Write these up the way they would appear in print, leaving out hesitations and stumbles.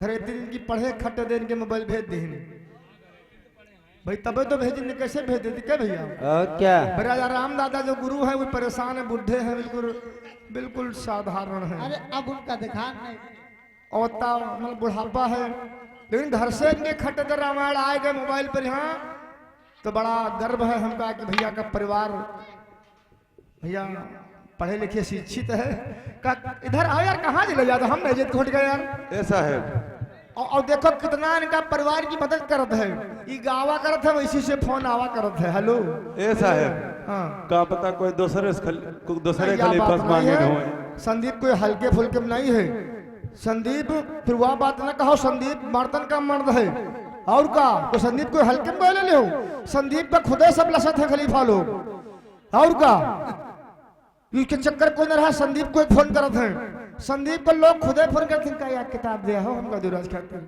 खरीद की पढ़े खट देन के मोबाइल भेज दे भाई, तबे तो भेजी, कैसे भेज देती क्या भैया? क्या राजा राम दादा जो गुरु है वो परेशान है, बुढ़े हैं, बिल्कुल बिल्कुल साधारण है। अरे अब उनका ध्यान नहीं, औता मतलब बुढ़ापा है, लेकिन घर से इनके खट दे रामायण आए गए मोबाइल पर यहाँ, तो बड़ा गर्व है हमका कि भैया का परिवार, भैया पढ़े लिखे शिक्षित है। इधर आओ यार, कहाँ चले जाते हम नहीं घुट गए यार। ऐसा है। और देखो कितना इनका परिवार की मदद करत है, ये गावा करत है, वैसी से फोन आवा करत है। हेलो ऐसा है। हाँ, का पता कोई दूसरे खलीफा मांगे हो। संदीप कोई हल्के फुल्के में नहीं है। संदीप फिर वह बात ना कहो, संदीप बर्तन का मर्द है और का, तो संदीप कोई हल्के में ले लो। संदीप का खुदे सब लसत है खलीफा लोग और का, इसके चक्कर कोई न रहा। संदीप को एक फोन करत है, संदीप को लोग खुदे फोन करते हैं, यार किताब दिया हो हमका दुराज खातिर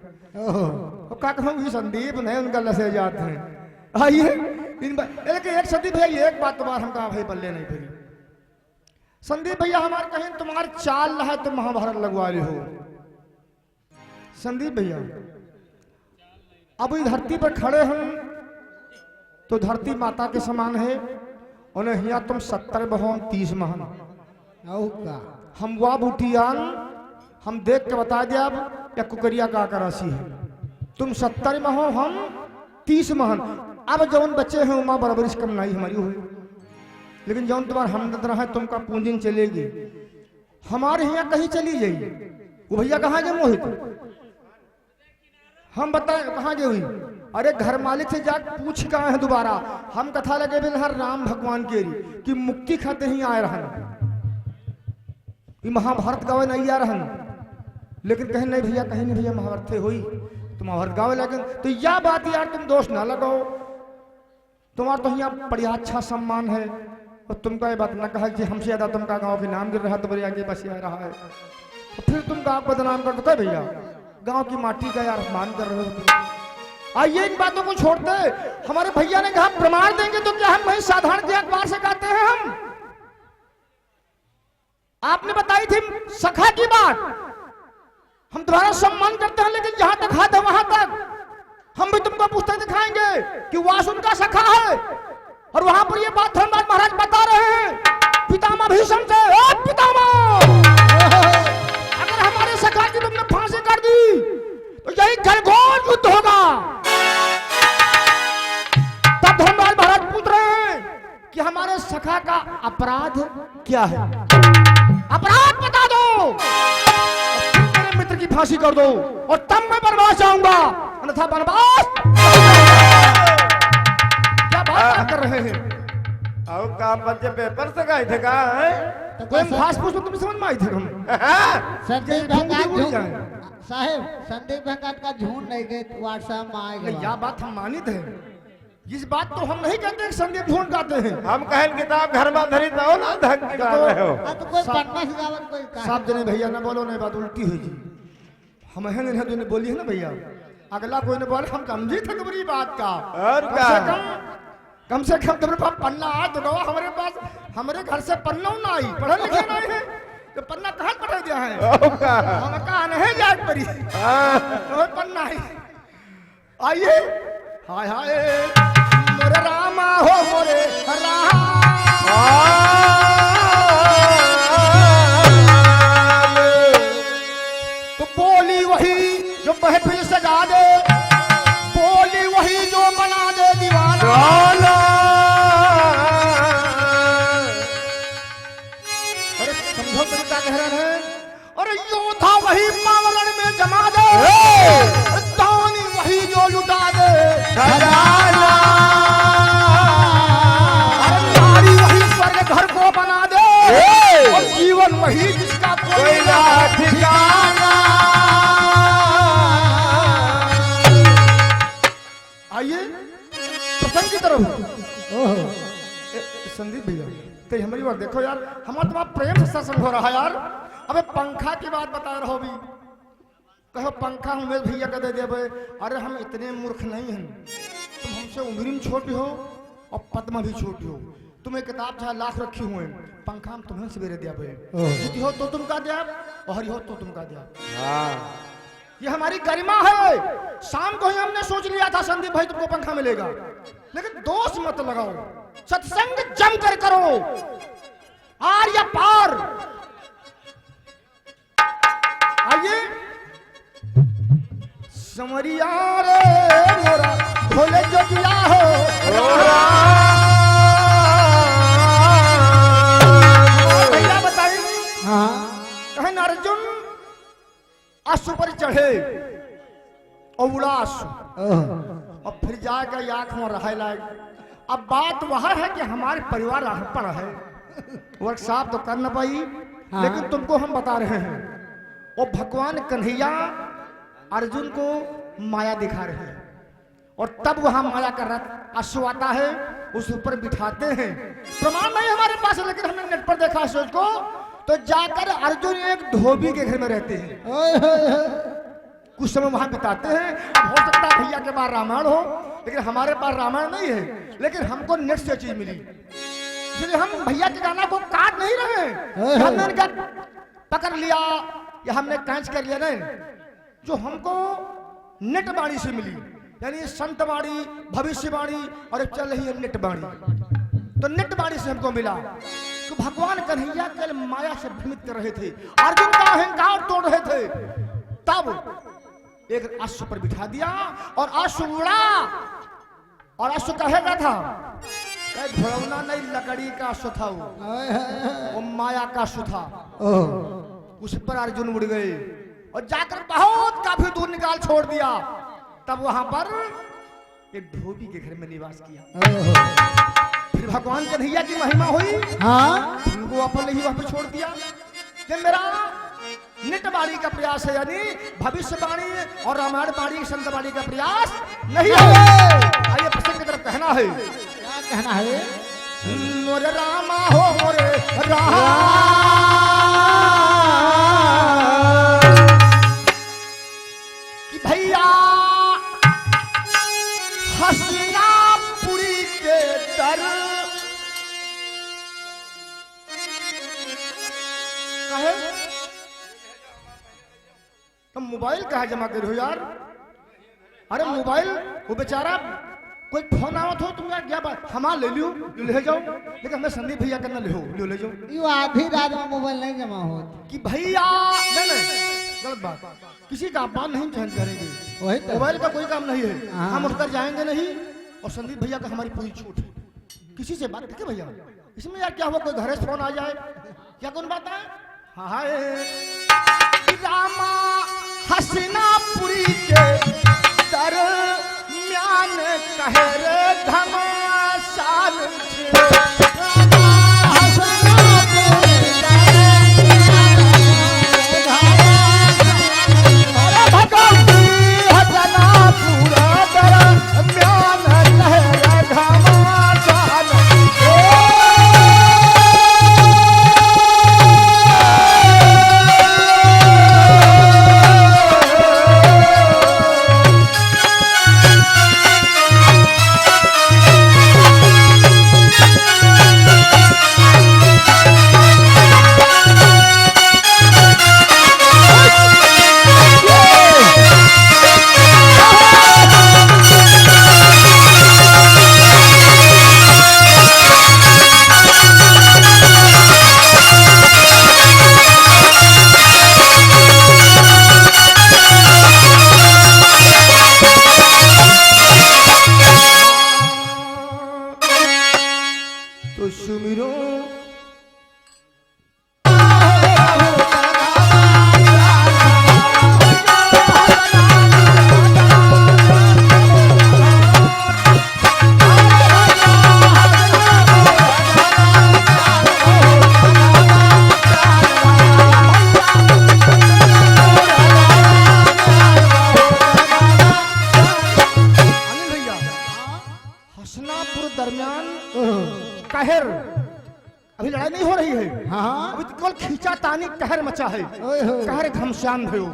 का कहूँ, संदीप नहीं उनका लसे जाते हैं। आइए एक संदीप भैया एक बात तुम्हारा हमका भाई बल्ले नहीं फिर संदीप भैया हमारे कहीं तुम्हारे चाल रहा है, तुम महाभारत लगवा रहे हो। संदीप भैया अब इस धरती पर खड़े हम तो धरती माता के समान है, उन्हें हिया तुम 70 बहो 30 महन हम वाह बूटियान, हम देख के बता दिया अब या कुकरिया का राशि है। तुम 70 में हो, हम 30 महन। अब जौन बच्चे हैं उमा बराबर इस कमनाई हमारी हुई, लेकिन जौन तुम्हारा हमदर्द रहा है तुमका पूंजी चलेगी, हमारे यहाँ कहीं चली जाइए। वो भैया कहाँ गए मोहित, हम बताए कहाँ गए हुई? अरे घर मालिक से जाकर पूछ के आए हैं दोबारा। हम कथा लगे बिल हर राम भगवान के कि मुक्ति खाते ही आए रहन, महाभारत गावे नहीं आ रहन, लेकिन कहीं नहीं भैया, कहीं नहीं भैया महाभारत हुई तो महाभारत गावे लगे। तो यह बात यार तुम दोष ना लगाओ, तुम्हारा तो यहाँ बढ़िया अच्छा सम्मान है, और तुमका ये बात ना कहा कि हमसे ज्यादा तुमका गाँव के नाम गिर रहा तो बड़े आगे बस आ रहा है, तो फिर तुम गाँव को बदनाम कर दो भैया, गाँव की माटी का यार अपमान कर रहे हो। आइए इन बातों को छोड़ते, हमारे भैया ने कहा प्रमाण देंगे तो क्या हम वही साधारण के अखबार से कहते हैं हम? आपने बताई थी सखा की बात, हम तुम्हारा सम्मान करते हैं, लेकिन जहां तक हाथ है वहां तक हम भी तुमको पुस्तक दिखाएंगे कि वास उनका सखा है। और वहां पर ये बात धर्मराज महाराज बता रहे हैं पितामह भीष्म से, ओ पितामह अगर हमारे सखा की तुमने फांसी कर दी तो यही गलगोल युद्ध होगा। तब धर्मराज महाराज पूछ रहे हैं कि हमारे सखा का अपराध क्या है, अपराध बता दो, मेरे मित्र की फांसी कर दो और तब मैं बनवास जाऊंगा, अन्यथा बनवास। क्या बात कर रहे हैं? और का बच्चे पेपर से गए थे का है? तो कोई खास पूछ तुम समझ में आई थे हम? संदीप भंगार साहेब, संदीप भंगार का झूठ नहीं गए व्हाट्सएप में आएगा। यह बात हम मानित है, इस बात तो हम नहीं कहते कि संदीप ढूंढ गाते हैं। हम कहन किताब घर में धरी तो ना धक कर रहे हो। तो कोई पन्ना से गावन कोई का साहब जने भैया ना बोलो, नहीं बात उल्टी हुई जी, हम हैं नहीं जो ने बोली है ना भैया, अगला कोई ने बोले हम समझी थे बड़ी बात का। और क्या कम से कम तुम्हारे पास पन्ना आ तो गवा, हमारे पास हमारे घर से पन्ना ना आई, पढ़े लिखे नहीं है तो पन्ना कहाँ पढ़ा दिया है? हम कहा नहीं जाग पड़ी तो पन्ना आई। आइए हाय हाय मोरे रामा हो मोरे राम, तो बोली वही जो महफिल सजा दे, बोली वही जो बना दे दीवाना। अरे समझो तरीका कह रहे हैं, अरे योद्धा वही पावरण में जमा दे, दानी वही जो लुटा दे खजाना, नारी वही स्वर्ग घर को बना दे, और जीवन वही जिसका कोई ना ठिकाना। आइए प्रसंग की तरफ। संदीप भैया तो हमारी बात देखो यार, हमारा तुम्हारा प्रेम से सत्संग हो रहा है यार। अबे पंखा की बात बता रहा हो भी, कहो पंखा उमेश भैया का दे दे। अरे हम इतने मूर्ख नहीं हैं, तुम हमसे उम्र में छोटी हो और पद में भी छोटी हो, तुम्हें किताब चाहे लाख रखी हुए, पंखा हम तुम्हें सवेरे दिया भाई, हो तो तुम का दिया और हरि हो तो तुम का दिया। ये हमारी गरिमा है। शाम को ही हमने सोच लिया था संदीप भाई तुमको पंखा मिलेगा, लेकिन दोष मत लगाओ, सत्संग जम कर करो, आर या पार। आइए समरिया रे मोरा भोले जो दिया हो भैया बताइए। हाँ कहन अर्जुन अश्व पर चढ़े और उड़ा अश्व, और फिर जाकर आंख में रह लाए। अब बात वह है कि हमारे परिवार पर है, वर्कशॉप तो कर न पाई, लेकिन तुमको हम बता रहे हैं। और भगवान कन्हैया अर्जुन को माया दिखा रहे हैं, और तब वहां माया का रथ अश्व आता है, उस ऊपर बिठाते हैं। प्रमाण नहीं हमारे पास, लेकिन हमने नेट पर देखा सोच को। तो जाकर अर्जुन एक धोबी के घर में रहते हैं, कुछ समय वहां बिताते हैं। हो सकता है भैया के पास रामायण हो, लेकिन हमारे पास रामायण नहीं है, लेकिन हमको नेट से चीज मिली, इसलिए हम भैया के गाना को काट नहीं रहे। हमने इनका पकड़ लिया या हमने कैच कर लिया नहीं, जो हमको नेट बाणी से मिली, यानी संत बाणी, भविष्यवाणी, और चल रही है नेट बाणी। तो नेट बाणी से हमको मिला तो भगवान कन्हैया केवल माया से भ्रमित कर रहे थे, अर्जुन का अहंकार तोड़ रहे थे। तब एक अश्व पर बिठा दिया और अश्व उड़ा, और अश्व कहेगा था घोड़ौना नहीं, लकड़ी का अश्व था, वो माया का अश्व था। उस पर अर्जुन उड़ गए और जाकर बहुत काफी दूर निकाल छोड़ दिया। तब वहां पर एक धोबी के घर में निवास किया। फिर भगवान कन्हैया की महिमा हुई, उनको अपन ही वहां पर छोड़ दिया कि मेरा नित बाणी का प्रयास है, यानी भविष्यवाणी और रामायण बाणी, संत बाणी का प्रयास नहीं है। आइए प्रसंग की तरफ कहना है, क्या कहना है? मोरे रामा हो मोरे रामा, कि भैया हसीनापुरी के दर कहे तुम मोबाइल कहा जमा कर हो यार। अरे मोबाइल वो बेचारा कोई फोन आवत हो तुम क्या बात हमारा ले लियो, ले जाओ, लेकिन हमें संदीप भैया करना ले जाओ। यू आधी रात में मोबाइल नहीं जमा हो कि भैया नहीं, गलत बात, किसी का अपमान नहीं सहन करेंगे, वही तो। मोबाइल का कोई काम नहीं है, हम उठकर जाएंगे नहीं। और संदीप भैया का हमारी पूरी छूट है, किसी से बात करके भैया इसमें यार क्या हुआ, कोई घर से फोन आ जाए क्या कौन बात है। हाँ रामा हसीनापुरी के दरम्यान कहे रे घमासान कहर, अभी लड़ाई नहीं हो रही है, हाँ अभी केवल खींचातानी कहर मचा है, कहर घमसान भयो।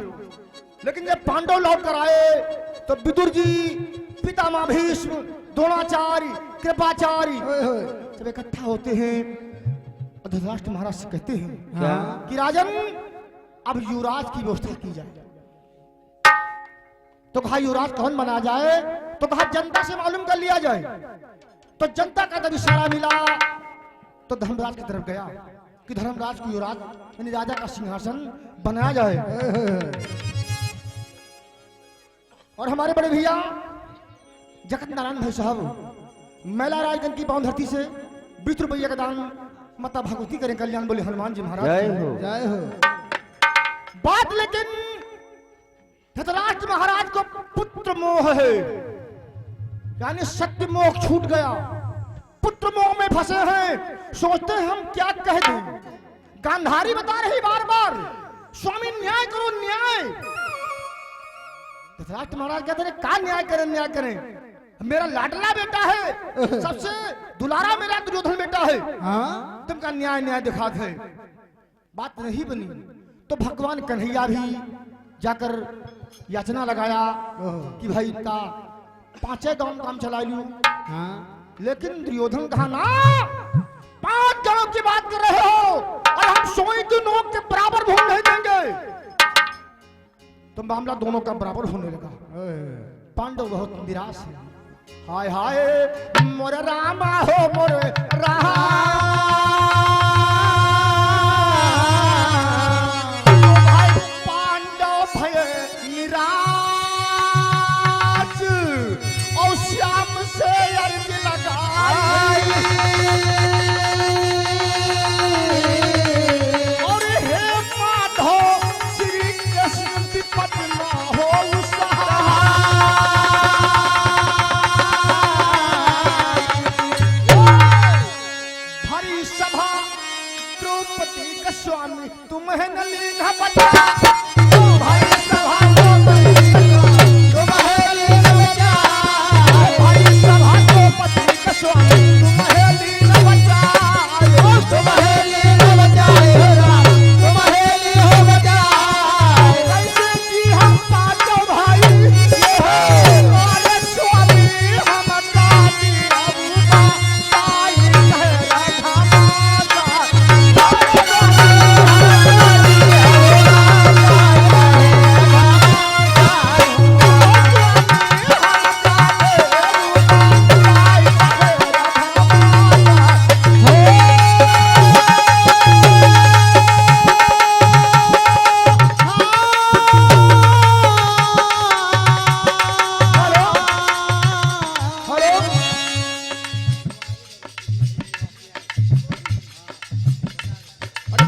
लेकिन जब पांडव लौट कर आए तो विदुर जी, पितामह भीष्म, द्रोणाचार्य, कृपाचार्य जब इकट्ठा होते हैं, धृतराष्ट्र महाराज से कहते हैं कि राजन अब युवराज की व्यवस्था की जाए। तो कहा युवराज कौन बना जाए? तो कहा जनता से मालूम कर लिया जाए। तो जनता का जब इशारा मिला तो धर्मराज की तरफ गया कि धर्मराज को युवराज यानी राजा का सिंहासन बनाया जाए। और हमारे बड़े भैया जगत नारायण भाई साहब मैला राजगंज की पावन धरती से 20 रुपये का दान माता भगवती करें कल्याण बोले हनुमान जी महाराज जय हो। जय हो। बात लेकिन धृतराष्ट्र महाराज को पुत्र मोह है, यानी सत्य मोह छूट गया, पुत्र मोह में फंसे हैं। सोचते हैं हम क्या कह दें। गांधारी बता रही बार बार स्वामी न्याय करो न्याय। धृतराष्ट्र महाराज कहते हैं क्या न्याय करें न्याय करें, मेरा लाडला बेटा है, सबसे दुलारा मेरा दुर्योधन बेटा है, हाँ? तुमका न्याय न्याय दिखा दे। बात नहीं बनी तो भगवान कन्हैया भी जाकर याचना लगाया कि भाई इनका 5 गांव काम चला लूं। हाँ? लेकिन दुर्योधन कहा ना 5 गांव की बात कर रहे हो और हम सोई की नोक के बराबर भूल नहीं देंगे। तो मामला दोनों का बराबर होने लगा। पांडव बहुत निराश है। हाय हाय मोरे रामा हो मोरे भाई पांडव भय निराश और श्याम से अर्ज लगाई और हे माधव श्री कृष्ण विपद न हो भरी सभा द्रौपदी का स्वामी तुम्हें न लीना बचा। भरी सभा तुम्हें लीना बचा, भरी सभा द्रौपदी का स्वामी तुम्हें लीना बचा, तुम्हें लीना बचा, तुम्हें लीना बचा। कैसे कि हम पांचों भाई हमारे स्वामी हम काजी अबूबा ताई कह रखा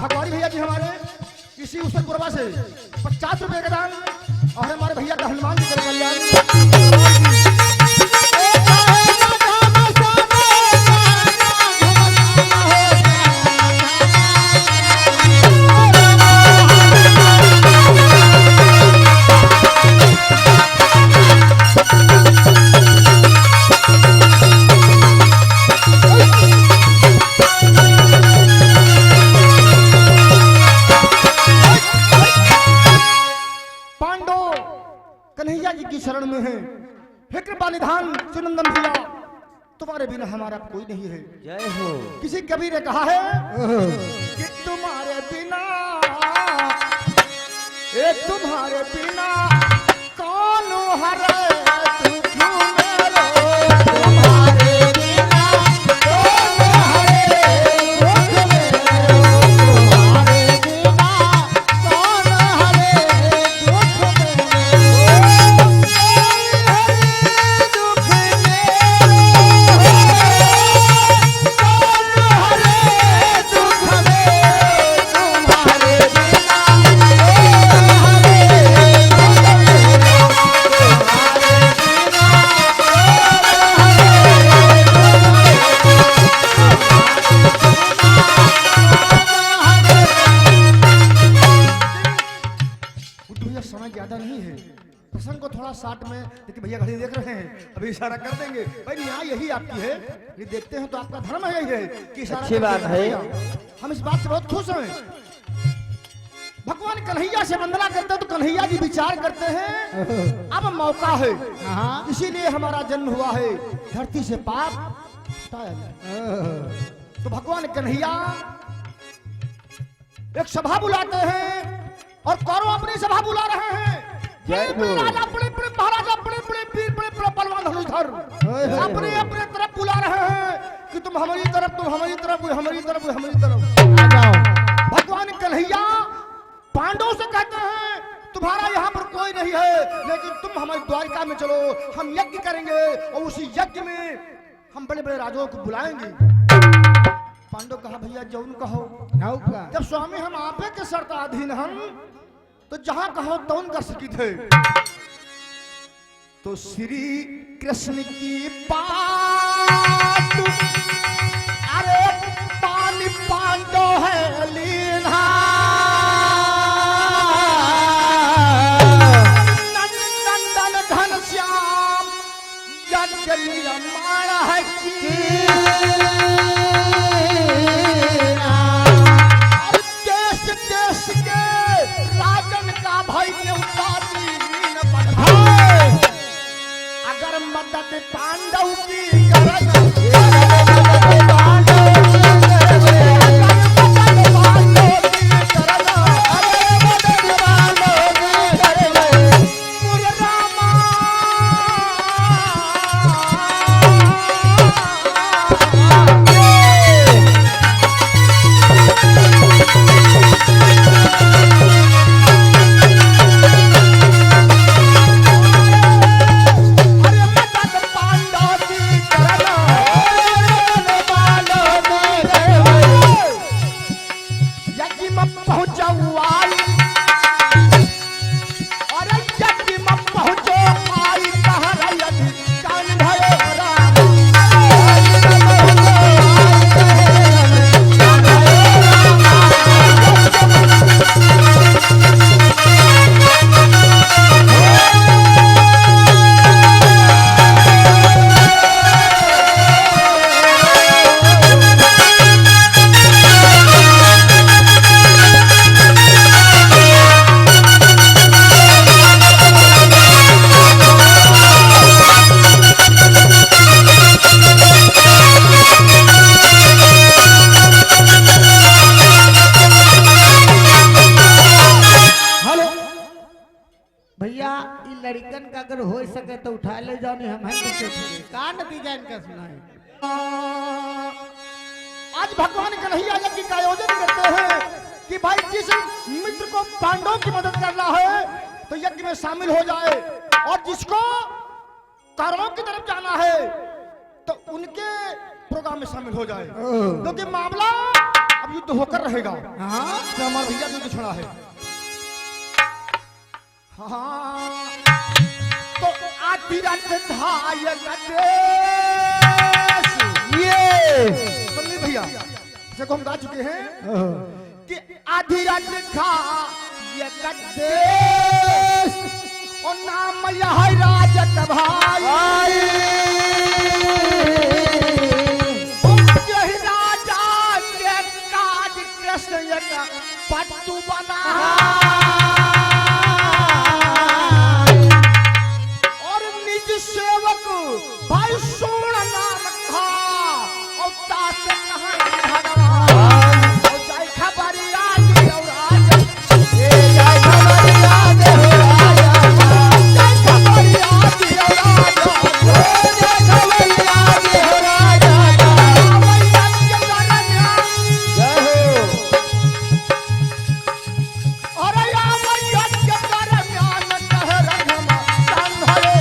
भगवानी भैया जी हमारे किसी उसर पुरवा से 50 रुपए का दान और हमारे भैया का हनुमान जी का कल्याण। कन्हैया जी की शरण में है। हे कृपा निधान सुनंदन भैया तुम्हारे बिना हमारा कोई नहीं है। जय हो। किसी कवि ने कहा है कि तुम्हारे बिना तुम्हारे बिना कौन हरे दुख मेरो, तुम्हारे बिना कौन हरे दुख मेरो, तुम्हारे बिना कौन हरे दुख मेरो, दुख समय ज्यादा नहीं है, प्रसंग को थोड़ा शार्ट में, लेकिन भैया घड़ी देख रहे हैं अभी इशारा कर देंगे। भाई न्याय यही आपकी है, ये देखते हैं तो आपका धर्म है यही है कि इशारा अच्छी बात है। हम इस बात से बहुत खुश हैं। भगवान कन्हैया से वंदना करते हैं तो कन्हैया जी विचार करते हैं अब मौका है, इसीलिए हमारा जन्म हुआ है, धरती से पाप हटाया जाए। तो भगवान कन्हैया एक सभा बुलाते हैं और कौरव अपनी सभा बुला रहे हैं। जय हो। राजा बड़े बड़े महाराजा अपने अपने तरफ बुला रहे हैं कि तुम हमारी तरफ, तुम हमारी तरफ, वो हमारी तरफ, वो हमारी तरफ। आ जाओ। भगवान कन्हैया पांडवों से कहते हैं तुम्हारा यहाँ पर कोई नहीं है, लेकिन तुम हमारी द्वारिका में चलो, हम यज्ञ करेंगे और उसी यज्ञ में हम बड़े बड़े राजाओं को बुलाएंगे। पांडव कहा भैया जौन कहो। जब स्वामी हम आपे के शर्त अधीन हम, तो जहां कहो तौन कर सकी थे। तो श्री कृष्ण की बात, अरे पानी पांडव है लीना, नंदन घन श्याम जगली रमाण है की, देश के राजन का भाई न्योताती न बढ़ाए, अगर मदद पांडव की लड़कन का अगर हो सके तो उठा ले जाओ, नहीं हम का नतीजा इनका सुनाए। आज भगवान कन्हैया यज्ञ का आयोजन करते हैं कि भाई जिस मित्र को पांडवों की मदद करना है तो यज्ञ में शामिल हो जाए, और जिसको कौरवों की तरफ जाना है तो उनके प्रोग्राम में शामिल हो जाए, क्योंकि मामला अब युद्ध होकर रहेगा। तो हमारा भैया युद्ध छड़ा है। हाँ, तो आधी रात धाय ये सुनिए भैया, जैसे हम गा चुके हैं कि आधी रात खा ये कदेश और नाम यह राजत भाई, राजा के काज कृष्ण का पट्टू बना, सेवक भाई सोण नाम था और दास भगवान जाय खबरिया दियो राजा, जाय खबरिया दियो राजा, जाय खबरिया दियो राजा, जाय खबरिया दियो राजा, भैया के दरमियान जय हो, अरे या भैया के दरमियान कह रघुमा संभले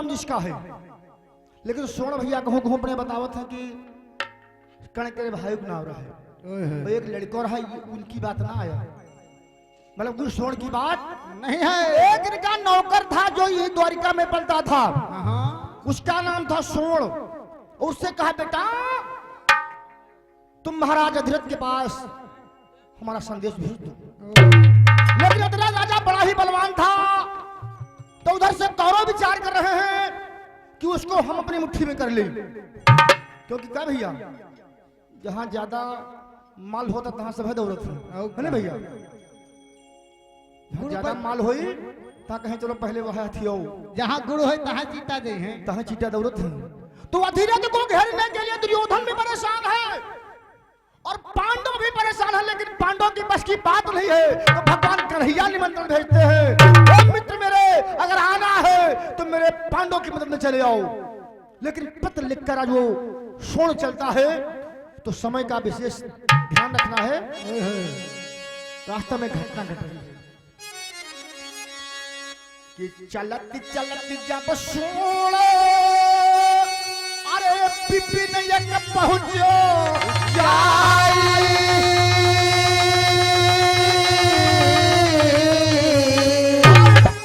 जिसका है। लेकिन सोन भैया कहूँ अपने बतावत है कि कण के भाई को नाव रहा है, एक लड़का रहा, उनकी बात ना आया, मतलब गुरु सोन की बात नहीं है। एक इनका नौकर था जो ये द्वारिका में पलता था, उसका नाम था सोन। उससे कहा बेटा तुम महाराज अधिरथ के पास हमारा संदेश भेज दो। लेकिन अधिरथ राजा बड़ा ही बलवान था, तो उधर से कौरव विचार कर रहे हैं कि उसको हम अपनी मुट्ठी में कर लें। क्योंकि क्या भैया, जहां ज्यादा माल होता तहां सब है दौलत है ना भैया। ज्यादा माल होई ता कहें चलो पहले वह हथियो, जहाँ गुरु है तहाँ चीता दे हैं, तहां चीटा दौलत है। तो अधिरथ को घेरने के लिए दुर्योधन भी परेशान है और पांडव भी परेशान है, लेकिन पांडव की बस की बात नहीं है। तो भगवान कन्हैया निमंत्रण भेजते हैं, ओ मित्र मेरे, अगर आना है तो मेरे पांडव की मदद में चले आओ। लेकिन पत्र लिखकर आज वो शोण चलता है, तो समय का विशेष ध्यान रखना है। रास्ता में घटना घट रही है कि चलत चलत जब शोण, अरे पिपिन एक पहुंचो जाई,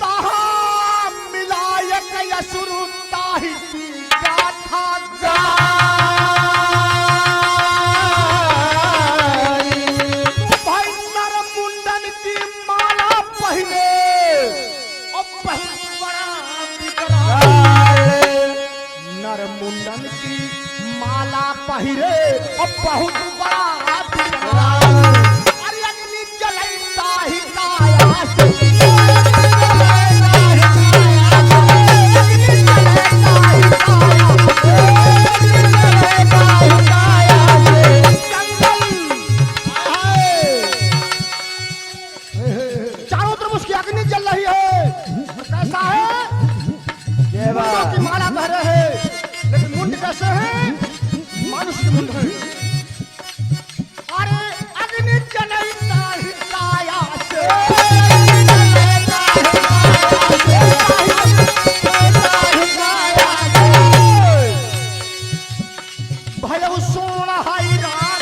तहां मिलायक यसुरु ताहि की गाथा गाई। भाई नर मुंडन की माला पहने और बहुत बड़ा नर मुंडन की माला पहिरे और बहुत बड़ा अरे अग्नि जलता ही काया से, चारों तरफ उसकी अग्नि जल रही है। कैसा है, मुंडों की माला बह रहे है, लेकिन मुंड कैसे है, मानुष के मुंड है। अरे अग्नि जलता ही काया से, भयउ सोना हाई रान,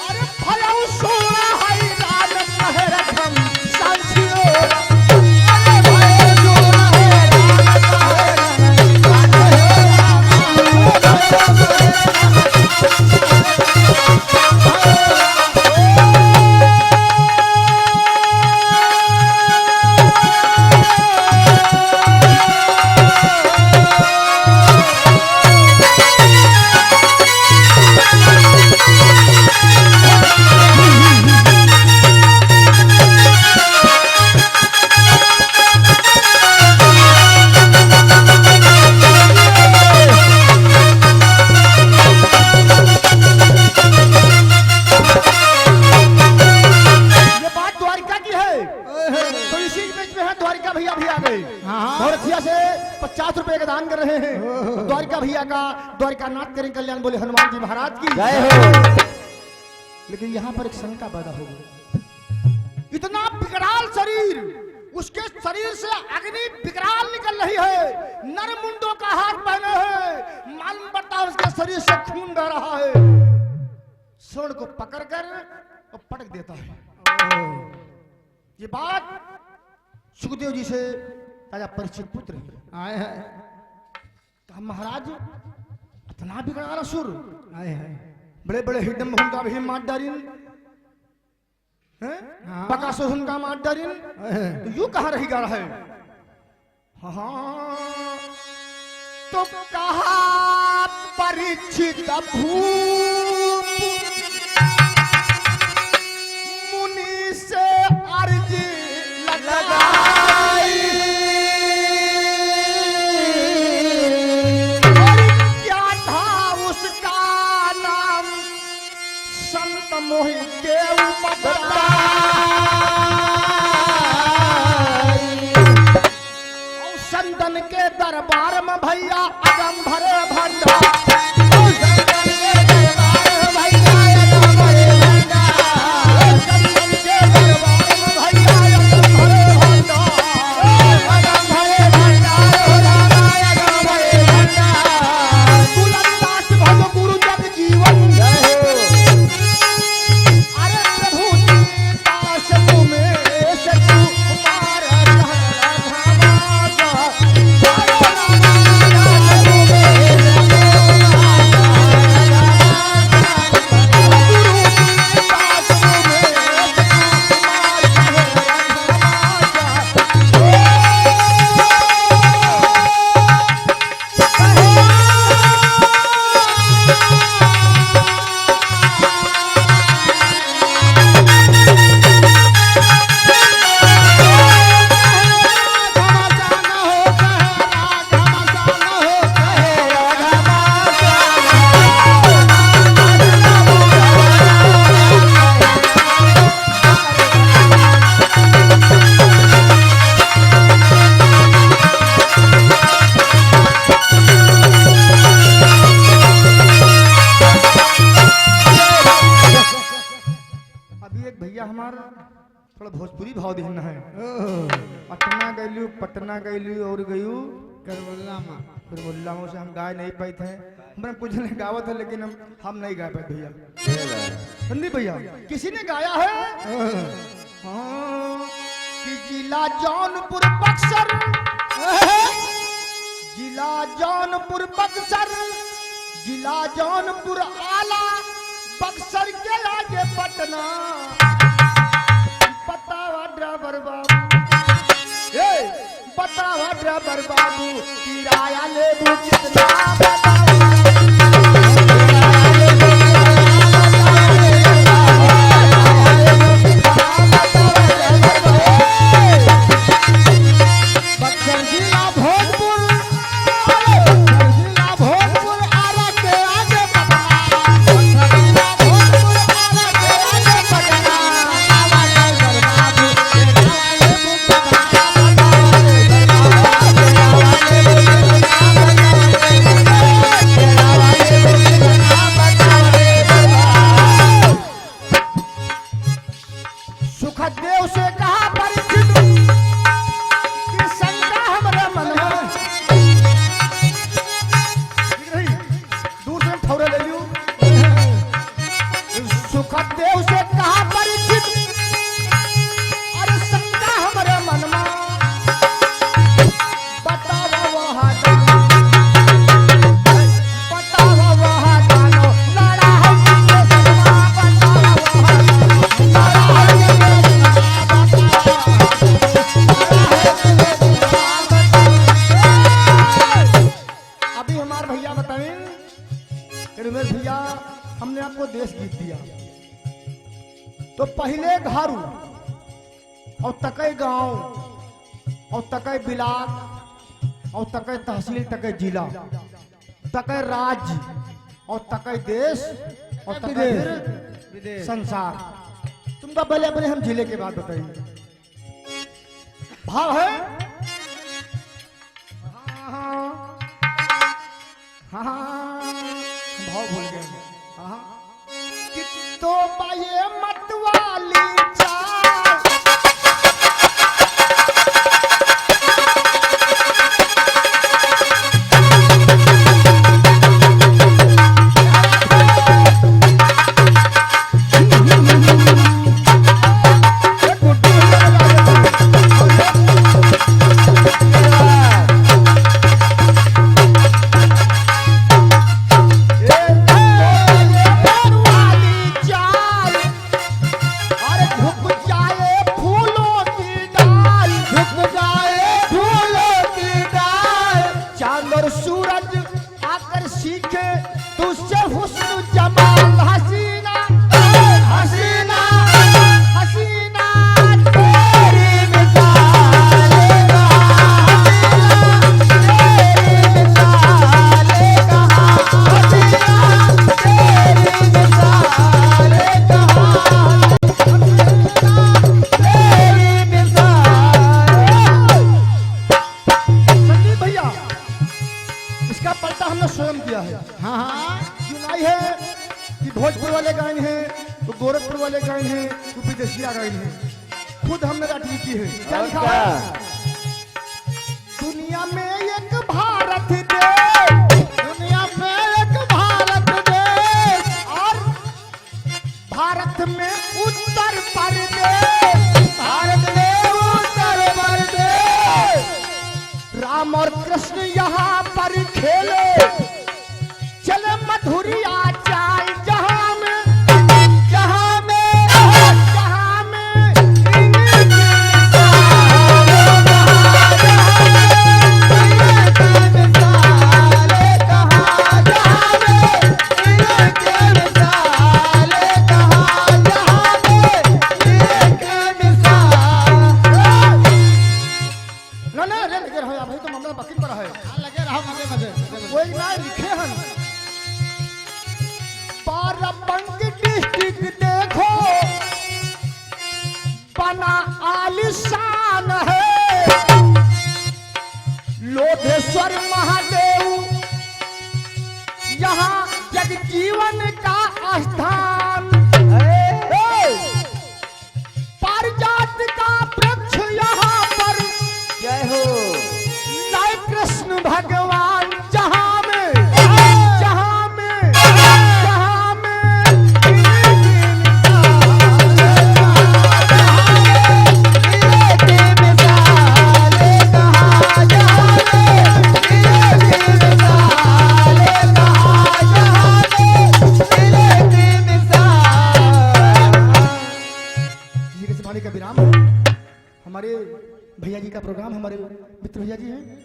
अरे भयउ सोना हाई रान कहे रखम सांझियो, अरे भय सोना है द्वारिका नाथ करें कल्याण बोले हनुमान जी महाराज की जय हो। लेकिन यहाँ पर एक शंका पैदा हो गई, इतना विकराल शरीर, उसके शरीर से अग्नि विकराल निकल रही है, नर मुंडों का हाथ पहने हैं, मालूम पड़ता है उसके शरीर से खून बह रहा है। स्वर्ण को पकड़कर और पटक देता है। ये बात सुखदेव जी से राजा परीक्षित पुत्र आए हैं। तो महाराज इतना बिगड़ा असुर आए हैं, बड़े बड़े हिडम हुनका भी मार डारिन, बकासुर हुनका मार डारिन, तो यूं कहाँ रही गा रहा है। हाँ तो कहा परीक्षित भूप मुनि से अर्जी लगाई, मोहि देव संदन के दरबार में भैया अगम भरे भंडा, ई भाव दिन है पटना गैलू पटना गैलू और गयू करबला में फिर मुल्ला से हम गाय नहीं पाए थे हमने कुछ ने गावत है लेकिन हम नहीं गा पाए भैया संदीप भैया किसी ने गाया है हाँ कि जिला जौनपुर बक्सर जिला जौनपुर बक्सर जिला जौनपुर आला बक्सर के आगे पटना बतावा ड्राइवर बाबू बतावा ड्राइवर बाबू किराया लेबू कितना बक्सर जिला भोजपुर जिला भोजपुर आरा के आगे पटना जिला भोजपुर आरा के आगे पटना बाबू सुखदेव से कहा परिचित कि शंका हमरे मन में दूर से ठौरे ले लियो सुखदेव से कहा परिचित अरे शंका हमरे मन में बतावा वहाँ बतावा वहाँ जानो लड़ा है किसके सनमा बतावा वहाँ अभी हमारे भैया बताएं रमेश भैया हमने आपको देश गीत दिया तो पहले घारू और तकई गांव और तकई बिलाक और तकई तहसील तकई जिला तकई राज्य और तकई देश और तकई फिर संसार तुमका पहले अपने हम जिले के बाद बताइए भाव है हाँ भाव भूल गए कि तो ये मतवाली चाल भोजपुर वाले गायन हैं तो गोरखपुर वाले गायन हैं तो विदेशिया गायन हैं खुद हमने राठी की है क्या लिखा है दुनिया में एक भारत देश दुनिया में एक भारत देश और भारत में उत्तर प्रदेश भारत में उत्तर प्रदेश राम और कृष्ण यहाँ पर खेले चले मधुरिया चाल जहाँ में भाई तो मामला बाकी पर है लगे रहा कोई ना लिखे हैं बाराबंकी डिस्ट्रिक्ट देखो बना आलिशान है लोधेश्वर महादेव यहाँ जगजीवन का स्थान पारिजात का वाणी का विराम है। हमारे भैया जी का प्रोग्राम, हमारे मित्र भैया जी हैं,